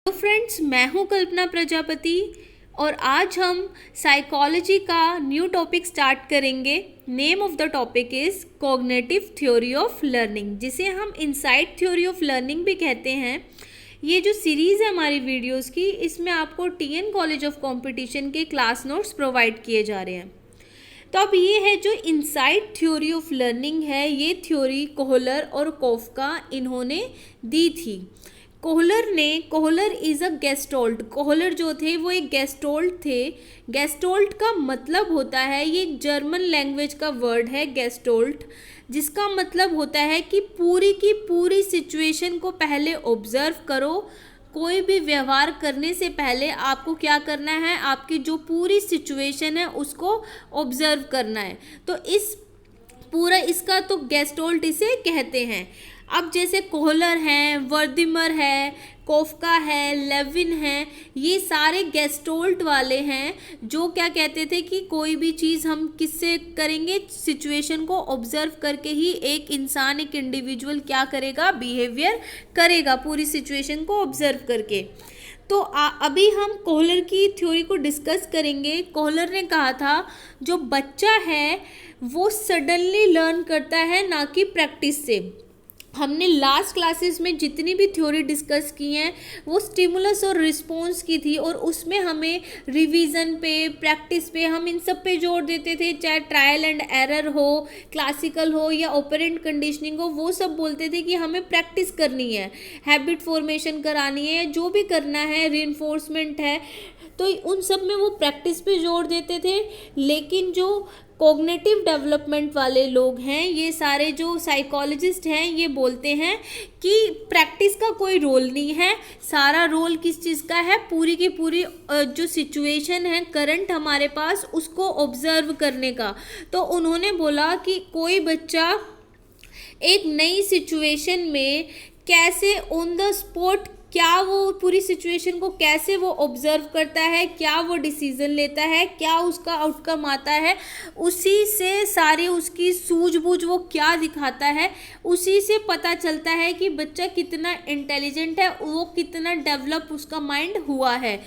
तो फ्रेंड्स, मैं हूं कल्पना प्रजापति और आज हम साइकोलॉजी का न्यू टॉपिक स्टार्ट करेंगे। Name of the topic is cognitive theory of learning, जिसे हम इनसाइट थ्योरी ऑफ लर्निंग भी कहते हैं। ये जो सीरीज़ है हमारी वीडियोस की, इसमें आपको टीएन कॉलेज ऑफ कंपटीशन के क्लास नोट्स प्रोवाइड किए जा रहे हैं। तो अब ये है जो इनसाइट थ्योरी ऑफ लर्निंग है, ये थ्योरी कोहलर और कोफका इन्होंने दी थी। Kohler is a gestalt. Kohler जो थे वो एक गेस्टोल्ट थे। गेस्टोल्ट का मतलब होता है, ये एक जर्मन लैंग्वेज का वर्ड है गेस्टोल्ट, जिसका मतलब होता है कि पूरी की पूरी सिचुएशन को पहले ऑब्जर्व करो। कोई भी व्यवहार करने से पहले आपको क्या करना है, आपकी जो पूरी सिचुएशन है उसको ऑब्जर्व करना है। तो इस पूरा इसका तो गेस्टोल्ट इसे कहते हैं। अब जैसे कोहलर हैं, वर्दिमर है, कोफका है, लेविन है, ये सारे गेस्टोल्ट वाले हैं जो क्या कहते थे कि कोई भी चीज़ हम किससे करेंगे, सिचुएशन को ऑब्जर्व करके ही एक इंसान, एक इंडिविजुअल क्या करेगा, बिहेवियर करेगा पूरी सिचुएशन को ऑब्जर्व करके। तो अभी हम कोहलर की थ्योरी को डिस्कस करेंगे। कोहलर ने कहा था जो बच्चा है वो सडनली लर्न करता है, ना कि प्रैक्टिस से। हमने लास्ट क्लासेस में जितनी भी थ्योरी डिस्कस की हैं वो स्टिमुलस और रिस्पॉन्स की थी, और उसमें हमें रिवीजन पे, प्रैक्टिस पे, हम इन सब पे जोर देते थे। चाहे ट्रायल एंड एरर हो, क्लासिकल हो या ऑपरेंट कंडीशनिंग हो, वो सब बोलते थे कि हमें प्रैक्टिस करनी है, हैबिट फॉर्मेशन करानी है, जो भी करना है, रीइंफोर्समेंट है, तो उन सब में वो प्रैक्टिस पे जोर देते थे। लेकिन जो कॉग्निटिव डेवलपमेंट वाले लोग हैं, ये सारे जो साइकोलॉजिस्ट हैं, ये बोलते हैं कि प्रैक्टिस का कोई रोल नहीं है। सारा रोल किस चीज़ का है, पूरी की पूरी जो सिचुएशन है करंट हमारे पास, उसको ऑब्जर्व करने का। तो उन्होंने बोला कि कोई बच्चा एक नई सिचुएशन में कैसे ऑन द स्पॉट, क्या वो पूरी सिचुएशन को कैसे वो ऑब्जर्व करता है, क्या वो डिसीजन लेता है, क्या उसका आउटकम आता है, उसी से सारी उसकी सूझबूझ वो क्या दिखाता है, उसी से पता चलता है कि बच्चा कितना इंटेलिजेंट है, वो कितना डेवलप उसका माइंड हुआ है।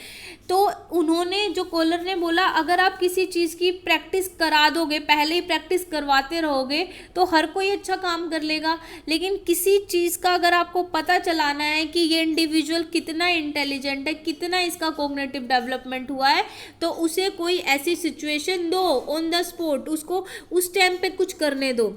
तो उन्होंने, जो कोहलर ने बोला, अगर आप किसी चीज़ की प्रैक्टिस करा दोगे, पहले ही प्रैक्टिस करवाते रहोगे, तो हर कोई अच्छा काम कर लेगा। लेकिन किसी चीज़ का अगर आपको पता चलाना है कि ये इंडिविजुअल कितना इंटेलिजेंट है, कितना इसका कॉग्निटिव डेवलपमेंट हुआ है, तो उसे कोई ऐसी सिचुएशन दो ऑन द स्पॉट, उसको उस टाइम पे कुछ करने दो।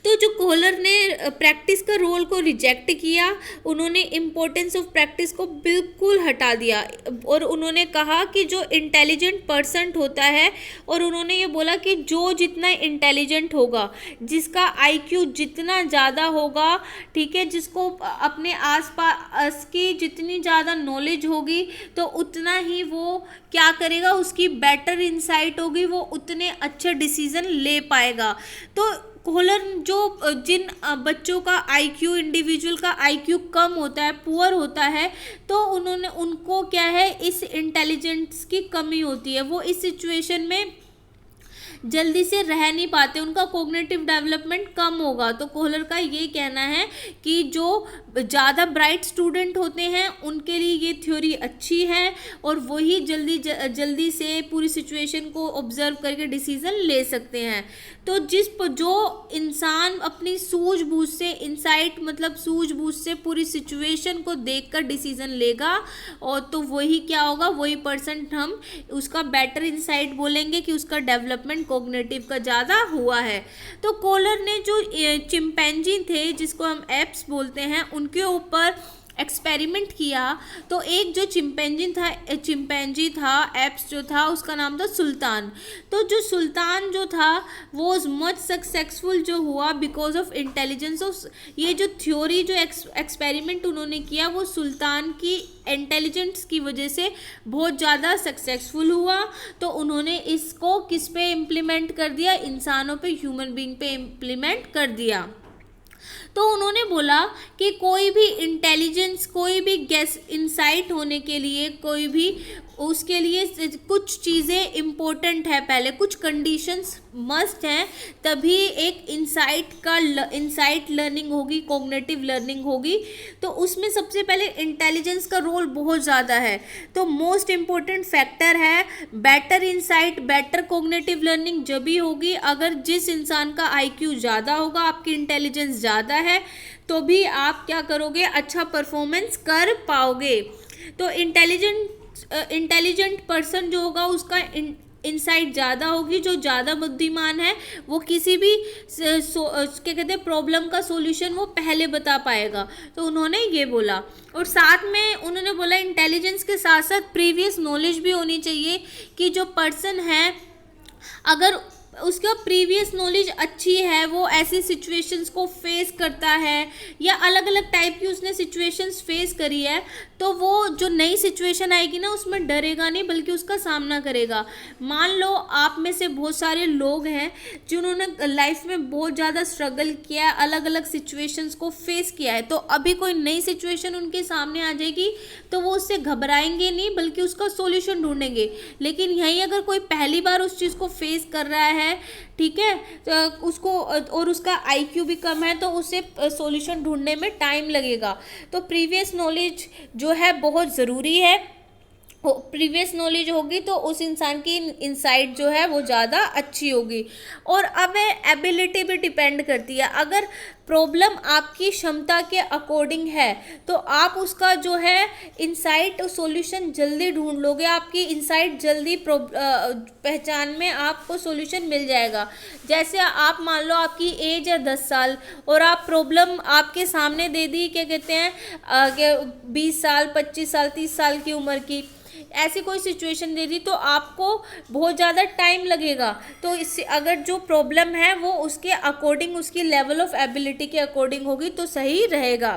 तो जो कोहलर ने प्रैक्टिस का रोल को रिजेक्ट किया, उन्होंने इम्पोर्टेंस ऑफ प्रैक्टिस को बिल्कुल हटा दिया, और उन्होंने कहा कि जो इंटेलिजेंट पर्सन होता है, और उन्होंने ये बोला कि जो जितना इंटेलिजेंट होगा, जिसका आईक्यू जितना ज़्यादा होगा, ठीक है, जिसको अपने आसपास की जितनी ज़्यादा नॉलेज होगी, तो उतना ही वो क्या करेगा, उसकी बेटर इंसाइट होगी, वो उतने अच्छे डिसीजन ले पाएगा। तो कोहलर जो जिन बच्चों का आईक्यू, इंडिविजुअल का आईक्यू कम होता है, पुअर होता है, तो उनको क्या है, इस इंटेलिजेंस की कमी होती है, वो इस सिचुएशन में जल्दी से रह नहीं पाते, उनका कॉग्निटिव डेवलपमेंट कम होगा। तो कोहलर का ये कहना है कि जो ज़्यादा ब्राइट स्टूडेंट होते हैं उनके लिए ये थ्योरी अच्छी है, और वही जल्दी से पूरी सिचुएशन को ऑब्जर्व करके डिसीज़न ले सकते हैं। तो जो इंसान अपनी सूझबूझ से, इंसाइट मतलब सूझबूझ से पूरी सिचुएशन को देखकर डिसीज़न लेगा, और तो वही क्या होगा, वही पर्सन हम उसका बेटर इंसाइट बोलेंगे कि उसका डेवलपमेंट कॉग्निटिव का ज़्यादा हुआ है। तो कोहलर ने जो चिंपैंजी थे, जिसको हम एप्स बोलते हैं, उनके ऊपर एक्सपेरिमेंट किया। तो एक जो चिंपैंजी था, एप्स जो था, उसका नाम था सुल्तान। तो जो सुल्तान जो था वो मच सक्सेसफुल जो हुआ बिकॉज ऑफ इंटेलिजेंस ऑफ, ये जो थ्योरी, जो एक्सपेरिमेंट उन्होंने किया, वो सुल्तान की इंटेलिजेंस की वजह से बहुत ज़्यादा सक्सेसफुल हुआ। तो उन्होंने इसको किस पे इम्प्लीमेंट कर दिया, इंसानों पे, ह्यूमन बीइंग पे इम्प्लीमेंट कर दिया। तो उन्होंने बोला कि कोई भी इंटेलिजेंस, कोई भी गैस इंसाइट होने के लिए, कोई भी उसके लिए कुछ चीज़ें इम्पोर्टेंट है, पहले कुछ कंडीशंस मस्ट हैं, तभी एक इंसाइट लर्निंग होगी, कॉग्निटिव लर्निंग होगी। तो उसमें सबसे पहले इंटेलिजेंस का रोल बहुत ज़्यादा है। तो मोस्ट इम्पोर्टेंट फैक्टर है better insight, better cognitive learning जब भी होगी अगर जिस इंसान का IQ ज़्यादा होगा, आपकी इंटेलिजेंस ज़्यादा है, तो भी आप क्या करोगे, अच्छा परफॉर्मेंस कर पाओगे। तो इंटेलिजेंट पर्सन जो होगा उसका इंसाइट ज़्यादा होगी, जो ज़्यादा बुद्धिमान है वो किसी भी क्या कहते हैं प्रॉब्लम का सॉल्यूशन वो पहले बता पाएगा। तो उन्होंने ये बोला, और साथ में उन्होंने बोला इंटेलिजेंस के साथ साथ प्रीवियस नॉलेज भी होनी चाहिए, कि जो पर्सन है अगर उसका प्रीवियस नॉलेज अच्छी है, वो ऐसी सिचुएशंस को फेस करता है या अलग अलग टाइप की उसने सिचुएशंस फेस करी है, तो वो जो नई सिचुएशन आएगी ना उसमें डरेगा नहीं बल्कि उसका सामना करेगा। मान लो आप में से बहुत सारे लोग हैं जिन्होंने लाइफ में बहुत ज़्यादा स्ट्रगल किया है, अलग अलग सिचुएशंस को फेस किया है, तो अभी कोई नई सिचुएशन उनके सामने आ जाएगी तो वो उससे घबराएंगे नहीं बल्कि उसका सॉल्यूशन ढूंढेंगे। लेकिन यहीं अगर कोई पहली बार उस चीज़ को फेस कर रहा है, ठीक है, तो उसको और उसका IQ भी कम है, तो उसे सॉल्यूशन ढूंढने में टाइम लगेगा। तो प्रीवियस नॉलेज जो है बहुत ज़रूरी है। प्रीवियस नॉलेज होगी तो उस इंसान की इंसाइट जो है वो ज़्यादा अच्छी होगी। और अब एबिलिटी भी डिपेंड करती है। अगर प्रॉब्लम आपकी क्षमता के अकॉर्डिंग है तो आप उसका जो है इंसाइट सॉल्यूशन जल्दी ढूंढ लोगे, आपकी इंसाइट जल्दी पहचान में आपको सॉल्यूशन मिल जाएगा। जैसे आप मान लो आपकी एज है 10 साल और आप प्रॉब्लम आपके सामने दे दी, क्या कहते हैं 20 साल 25 साल 30 साल की उम्र की ऐसी कोई सिचुएशन दे दी, तो आपको बहुत ज़्यादा टाइम लगेगा। तो इससे अगर जो प्रॉब्लम है वो उसके अकॉर्डिंग, उसकी लेवल ऑफ एबिलिटी के अकॉर्डिंग होगी तो सही रहेगा,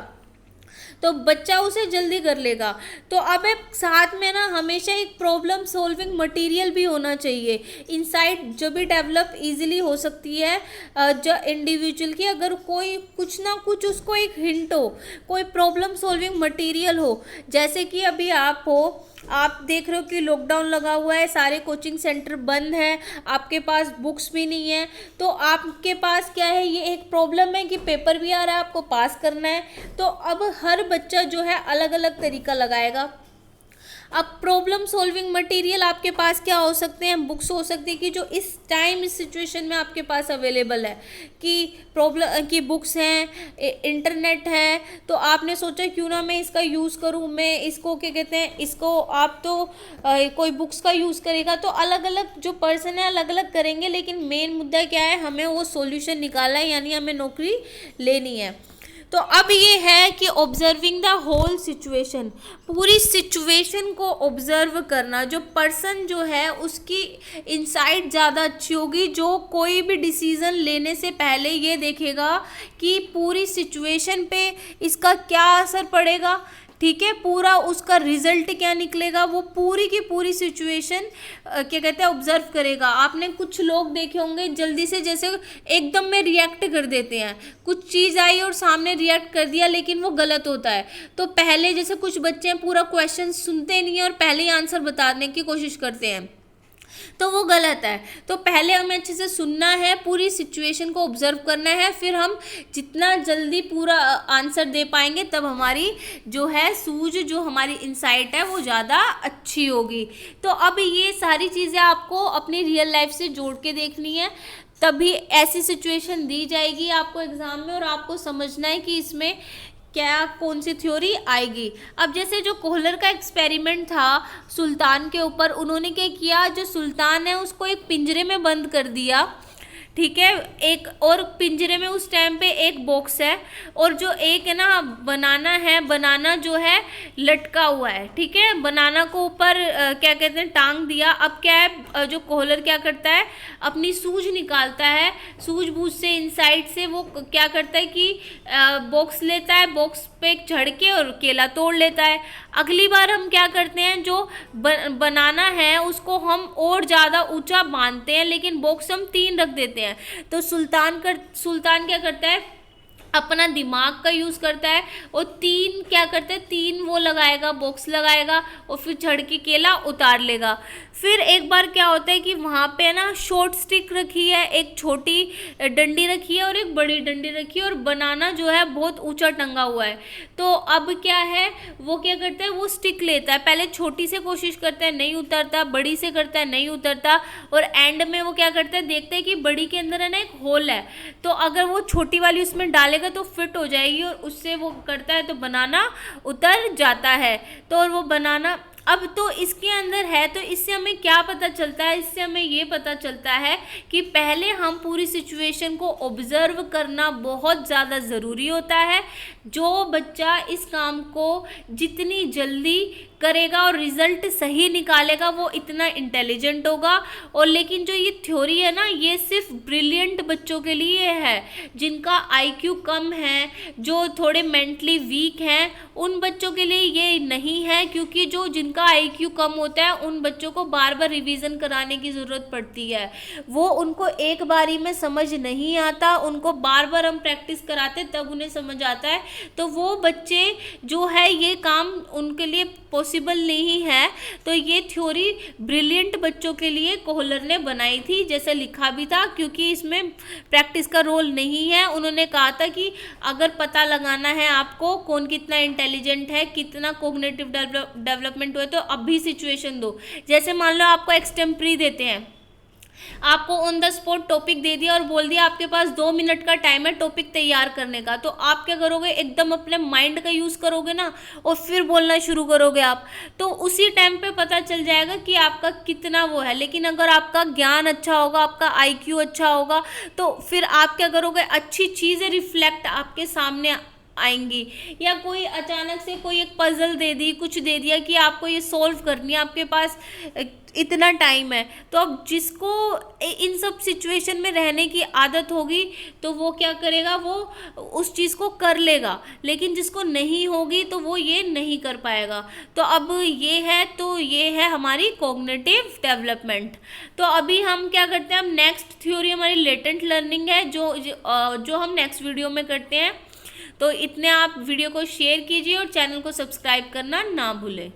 तो बच्चा उसे जल्दी कर लेगा। तो अब साथ में ना हमेशा एक प्रॉब्लम सॉल्विंग मटेरियल भी होना चाहिए। इंसाइट जब भी डेवलप इजीली हो सकती है जो इंडिविजुअल की, अगर कोई कुछ ना कुछ उसको एक हिंट हो, कोई प्रॉब्लम सॉल्विंग मटेरियल हो। जैसे कि अभी आप देख रहे हो कि लॉकडाउन लगा हुआ है, सारे कोचिंग सेंटर बंद हैं, आपके पास बुक्स भी नहीं है, तो आपके पास क्या है, ये एक प्रॉब्लम है कि पेपर भी आ रहा है, आपको पास करना है। तो अब हर बच्चा जो है अलग अलग तरीका लगाएगा। अब प्रॉब्लम सॉल्विंग मटेरियल आपके पास क्या हो सकते हैं, बुक्स हो सकती है कि जो इस टाइम इस सिचुएशन में आपके पास अवेलेबल है, कि प्रॉब्लम की बुक्स हैं, इंटरनेट है, तो आपने सोचा क्यों ना मैं इसका यूज़ करूं, मैं इसको क्या कहते हैं इसको आप तो कोई बुक्स का यूज़ करेगा, तो अलग अलग जो पर्सन है अलग अलग करेंगे, लेकिन मेन मुद्दा क्या है, हमें वो सॉल्यूशन निकालना है, यानी हमें नौकरी लेनी है। तो अब ये है कि ऑब्जर्विंग द होल सिचुएशन, पूरी सिचुएशन को ऑब्जर्व करना। जो पर्सन जो है उसकी इंसाइट ज़्यादा अच्छी होगी, जो कोई भी डिसीज़न लेने से पहले ये देखेगा कि पूरी सिचुएशन पे इसका क्या असर पड़ेगा, ठीक है, पूरा उसका रिजल्ट क्या निकलेगा, वो पूरी की पूरी सिचुएशन क्या कहते हैं ऑब्जर्व करेगा। आपने कुछ लोग देखे होंगे जल्दी से जैसे एकदम में रिएक्ट कर देते हैं, कुछ चीज़ आई और सामने रिएक्ट कर दिया लेकिन वो गलत होता है। तो पहले जैसे कुछ बच्चे हैं पूरा क्वेश्चन सुनते नहीं है और पहले ही आंसर बताने की कोशिश करते हैं, तो वो गलत है। तो पहले हमें अच्छे से सुनना है, पूरी सिचुएशन को ऑब्जर्व करना है, फिर हम जितना जल्दी पूरा आंसर दे पाएंगे तब हमारी जो है सूझ, जो हमारी इंसाइट है वो ज़्यादा अच्छी होगी। तो अब ये सारी चीज़ें आपको अपनी रियल लाइफ से जोड़ के देखनी है, तभी ऐसी सिचुएशन दी जाएगी आपको एग्ज़ाम में और आपको समझना है कि इसमें क्या कौन सी थ्योरी आएगी। अब जैसे जो कोहलर का एक्सपेरिमेंट था सुल्तान के ऊपर, उन्होंने क्या किया, जो सुल्तान है उसको एक पिंजरे में बंद कर दिया, ठीक है, एक और पिंजरे में उस टाइम पे एक बॉक्स है और जो एक है ना बनाना जो है लटका हुआ है, ठीक है, बनाना को ऊपर क्या कहते हैं टांग दिया। अब क्या है, जो कोहलर क्या करता है अपनी सूझ निकालता है, सूझबूझ से इंसाइट से वो क्या करता है कि बॉक्स लेता है, बॉक्स पे झड़ के और केला तोड़ लेता है। अगली बार हम क्या करते हैं, जो बनाना है उसको हम और ज़्यादा ऊंचा बांधते हैं लेकिन बॉक्स हम 3 रख देते हैं। तो सुल्तान क्या करता है, अपना दिमाग का यूज़ करता है, और 3 क्या करता है, 3 वो लगाएगा, बॉक्स लगाएगा, और फिर चढ़ के केला उतार लेगा। फिर एक बार क्या होता है कि वहाँ पे ना शॉर्ट स्टिक रखी है, एक छोटी डंडी रखी है और एक बड़ी डंडी रखी है, और बनाना जो है बहुत ऊंचा टंगा हुआ है। तो अब क्या है, वो क्या करता है, वो स्टिक लेता है, पहले छोटी से कोशिश करता है, नहीं उतरता, बड़ी से करता है, नहीं उतरता, और एंड में वो क्या करता है, देखता है कि बड़ी के अंदर है ना एक होल है, तो अगर वो छोटी वाली उसमें डालेगा तो फिट हो जाएगी, और उससे वो करता है तो बनाना उतर जाता है। तो और वो बनाना अब तो इसके अंदर है, तो इससे हमें क्या पता चलता है, इससे हमें ये पता चलता है कि पहले हम पूरी सिचुएशन को ऑब्जर्व करना बहुत ज़्यादा ज़रूरी होता है। जो बच्चा इस काम को जितनी जल्दी करेगा और रिजल्ट सही निकालेगा वो इतना इंटेलिजेंट होगा। और लेकिन जो ये थ्योरी है ना, ये सिर्फ ब्रिलियंट बच्चों के लिए है, जिनका आईक्यू कम है, जो थोड़े मेंटली वीक हैं, उन बच्चों के लिए ये नहीं है, क्योंकि जो जिनका आईक्यू कम होता है उन बच्चों को बार बार रिवीजन कराने की ज़रूरत पड़ती है, वो उनको एक बारी में समझ नहीं आता, उनको बार बार हम प्रैक्टिस कराते तब उन्हें समझ आता है। तो वो बच्चे जो है ये काम उनके लिए पॉसिबल नहीं है। तो ये थ्योरी ब्रिलियंट बच्चों के लिए कोहलर ने बनाई थी, जैसे लिखा भी था, क्योंकि इसमें प्रैक्टिस का रोल नहीं है। उन्होंने कहा था कि अगर पता लगाना है आपको कौन कितना इंटेलिजेंट है, कितना कोग्निटिव डेवलपमेंट हुआ, तो अभी सिचुएशन दो। जैसे मान लो आपको एक्सटेम्परी देते हैं, आपको ऑन द स्पॉट टॉपिक दे दिया और बोल दिया आपके पास 2 मिनट का टाइम है टॉपिक तैयार करने का, तो आप क्या करोगे, एकदम अपने माइंड का यूज़ करोगे ना, और फिर बोलना शुरू करोगे आप, तो उसी टाइम पे पता चल जाएगा कि आपका कितना वो है। लेकिन अगर आपका ज्ञान अच्छा होगा, आपका आईक्यू अच्छा होगा, तो फिर आप क्या करोगे, अच्छी चीज़ें रिफ्लेक्ट आपके सामने आएंगी। या कोई अचानक से कोई एक पजल दे दी, कुछ दे दिया कि आपको ये सॉल्व करनी है, आपके पास इतना टाइम है, तो अब जिसको इन सब सिचुएशन में रहने की आदत होगी तो वो क्या करेगा, वो उस चीज़ को कर लेगा। लेकिन जिसको नहीं होगी तो वो ये नहीं कर पाएगा। तो अब ये है, तो ये है हमारी कॉग्निटिव डेवलपमेंट। तो अभी हम क्या करते हैं, हम नेक्स्ट थ्योरी हमारी लेटेंट लर्निंग है, जो हम नेक्स्ट वीडियो में करते हैं। तो इतने आप वीडियो को शेयर कीजिए और चैनल को सब्सक्राइब करना ना भूलें।